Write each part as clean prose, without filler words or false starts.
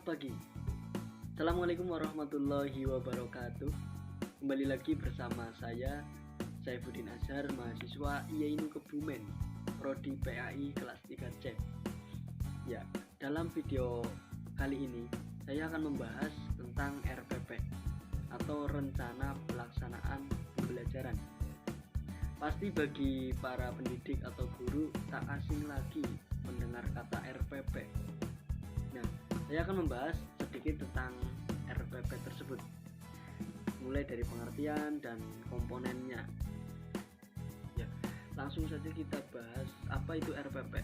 Selamat pagi. Assalamualaikum warahmatullahi wabarakatuh. Kembali lagi bersama saya Saifuddin Azhar, mahasiswa IAINU Kebumen, Prodi PAI kelas 3C. Ya, dalam video kali ini saya akan membahas tentang RPP atau Rencana Pelaksanaan Pembelajaran. Pasti bagi para pendidik atau guru tak asing lagi mendengar kata RPP. Nah, saya akan membahas sedikit tentang RPP tersebut, mulai dari pengertian dan komponennya. Ya, langsung saja kita bahas apa itu RPP.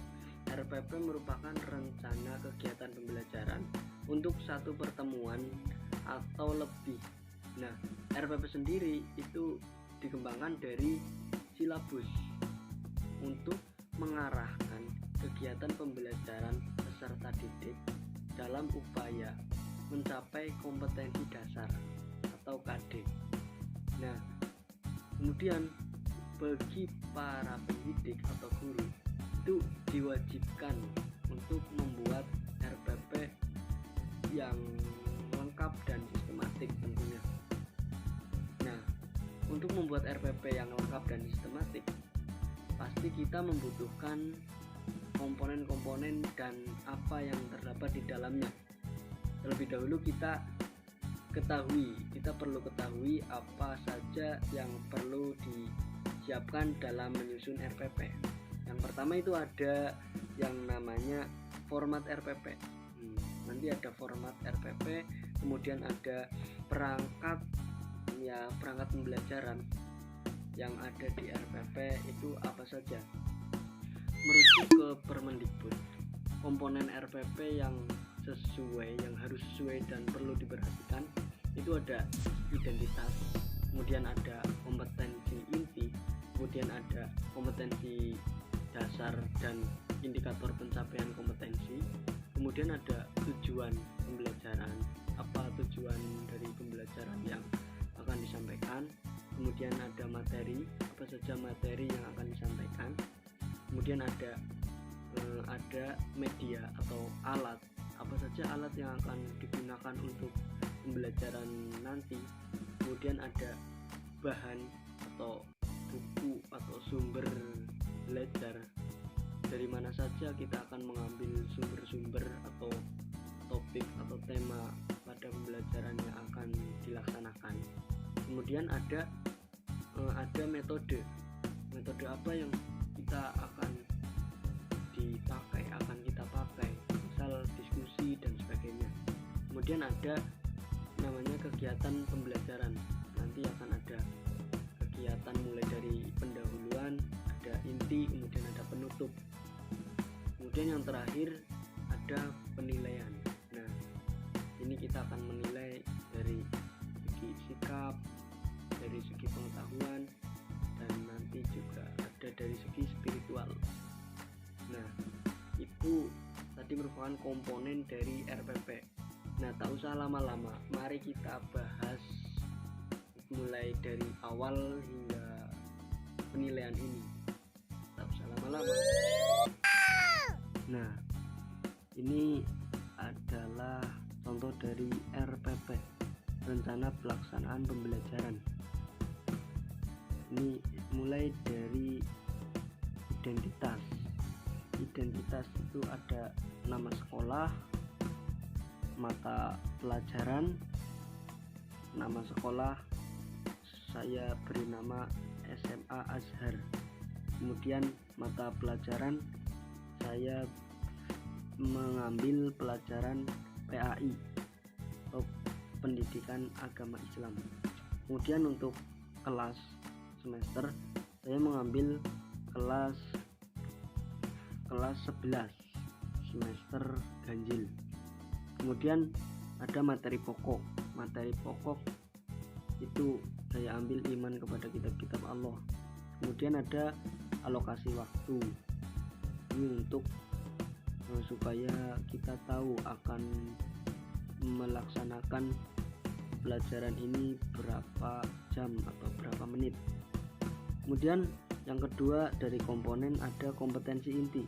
RPP merupakan rencana kegiatan pembelajaran untuk satu pertemuan atau lebih. Nah, RPP sendiri itu dikembangkan dari silabus untuk mengarahkan kegiatan pembelajaran peserta didik dalam upaya mencapai kompetensi dasar atau KD. Nah, kemudian bagi para pendidik atau guru itu diwajibkan untuk membuat RPP yang lengkap dan sistematik tentunya. Nah, untuk membuat RPP yang lengkap dan sistematik, pasti kita membutuhkan komponen-komponen dan apa yang terdapat di dalamnya. Terlebih dahulu kita perlu ketahui apa saja yang perlu disiapkan dalam menyusun RPP. Yang pertama itu ada yang namanya format RPP. Nanti ada format RPP, kemudian ada perangkat pembelajaran yang ada di RPP itu apa saja. Merujuk ke Permendikbud, komponen RPP yang harus sesuai dan perlu diperhatikan itu ada identitas, kemudian ada kompetensi inti, kemudian ada kompetensi dasar dan indikator pencapaian kompetensi, kemudian ada tujuan pembelajaran, apa tujuan dari pembelajaran yang akan disampaikan, kemudian ada materi, apa saja materi yang akan disampaikan, kemudian ada media atau alat, apa saja alat yang akan digunakan untuk pembelajaran nanti, kemudian ada bahan atau buku atau sumber belajar, dari mana saja kita akan mengambil sumber-sumber atau topik atau tema pada pembelajaran yang akan dilaksanakan. Kemudian ada metode apa yang kita akan kita pakai, misal diskusi dan sebagainya. Kemudian ada namanya kegiatan pembelajaran, nanti akan ada kegiatan mulai dari pendahuluan, ada inti, kemudian ada penutup, kemudian yang terakhir ada penilaian. Nah, ini kita akan menilai dari segi sikap, dari segi pengetahuan, dan nanti juga ada dari segi spiritual. Nah, itu tadi merupakan komponen dari RPP. Nah, tak usah lama-lama, mari kita bahas mulai dari awal hingga penilaian ini. Tak usah lama-lama. Nah, ini adalah contoh dari RPP, Rencana Pelaksanaan Pembelajaran. Ini mulai dari identitas itu ada nama sekolah, mata pelajaran, nama sekolah saya beri nama SMA Azhar, kemudian mata pelajaran saya mengambil pelajaran PAI atau Pendidikan Agama Islam. Kemudian untuk kelas semester saya mengambil kelas 11 semester ganjil. Kemudian ada materi pokok itu saya ambil iman kepada kitab-kitab Allah. Kemudian ada alokasi waktu, ini untuk supaya kita tahu akan melaksanakan pelajaran ini berapa jam atau berapa menit. Kemudian yang kedua dari komponen ada kompetensi inti.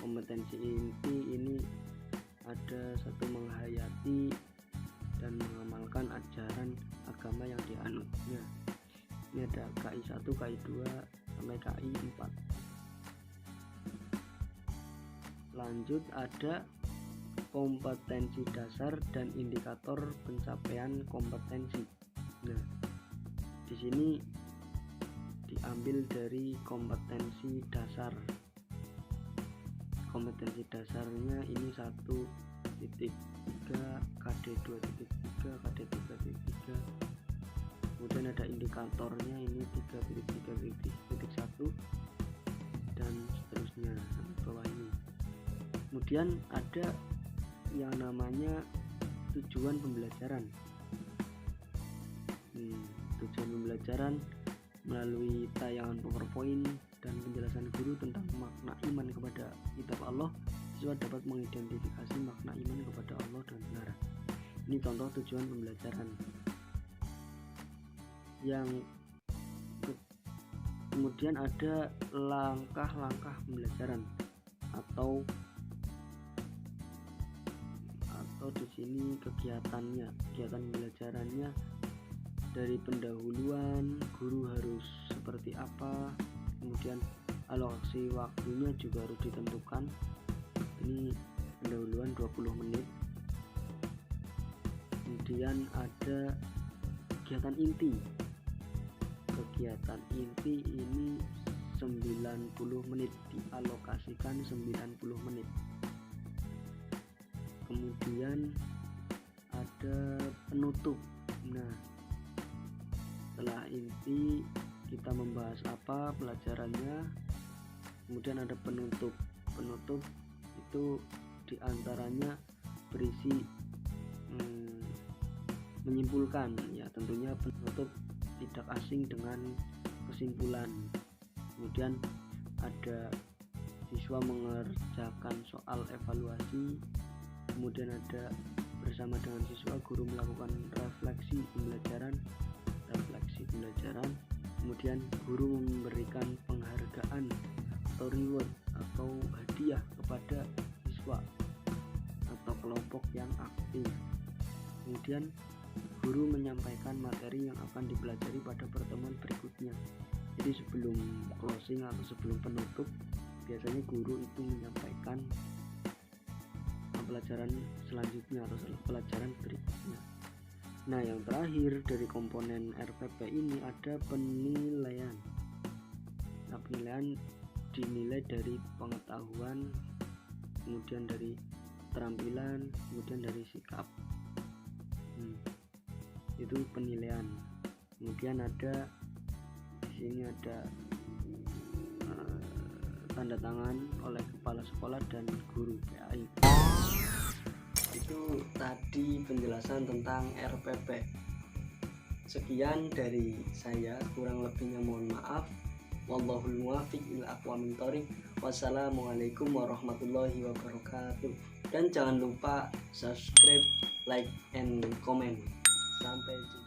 Kompetensi inti ini ada satu menghayati dan mengamalkan ajaran agama yang dianutnya. Ini ada KI 1, KI 2 sampai KI 4. Lanjut ada kompetensi dasar dan indikator pencapaian kompetensi. Nah, di sini diambil dari kompetensi dasar. Kompetensi dasarnya ini 1.3, KD 2.3, KD 3.3. Kemudian ada indikatornya ini 3.3.1 dan seterusnya sampai bawah ini. Kemudian ada yang namanya tujuan pembelajaran. Tujuan pembelajaran melalui tayangan PowerPoint dan penjelasan guru tentang makna iman kepada kitab Allah, siswa dapat mengidentifikasi makna iman kepada Allah dan benar. Ini contoh tujuan pembelajaran. Kemudian ada langkah-langkah pembelajaran atau di sini kegiatan pembelajarannya dari pendahuluan, guru harus seperti apa, kemudian alokasi waktunya juga harus ditentukan. Ini pendahuluan 20 menit. Kemudian ada kegiatan inti. Kegiatan inti ini 90 menit, dialokasikan 90 menit. Kemudian ada penutup. Nah, setelah inti kita membahas apa pelajarannya, kemudian ada penutup. Penutup itu diantaranya berisi menyimpulkan, ya tentunya penutup tidak asing dengan kesimpulan. Kemudian ada siswa mengerjakan soal evaluasi, kemudian ada bersama dengan siswa guru melakukan refleksi pembelajaran, kemudian guru memberikan penghargaan atau reward atau hadiah kepada siswa atau kelompok yang aktif. Kemudian guru menyampaikan materi yang akan dipelajari pada pertemuan berikutnya. Jadi sebelum closing atau sebelum penutup, biasanya guru itu menyampaikan pelajaran selanjutnya atau pelajaran berikutnya. Nah, yang terakhir dari komponen RPP ini ada penilaian. Nah, penilaian dinilai dari pengetahuan, kemudian dari keterampilan, kemudian dari sikap. Itu penilaian. Kemudian ada di sini ada tanda tangan oleh kepala sekolah dan guru PAI. Itu tadi penjelasan tentang RPP. Sekian dari saya, kurang lebihnya mohon maaf. Wallahul muwaffiq ila aqwamit thoriq. Wassalamualaikum warahmatullahi wabarakatuh. Dan jangan lupa subscribe, like, and comment. Sampai jumpa.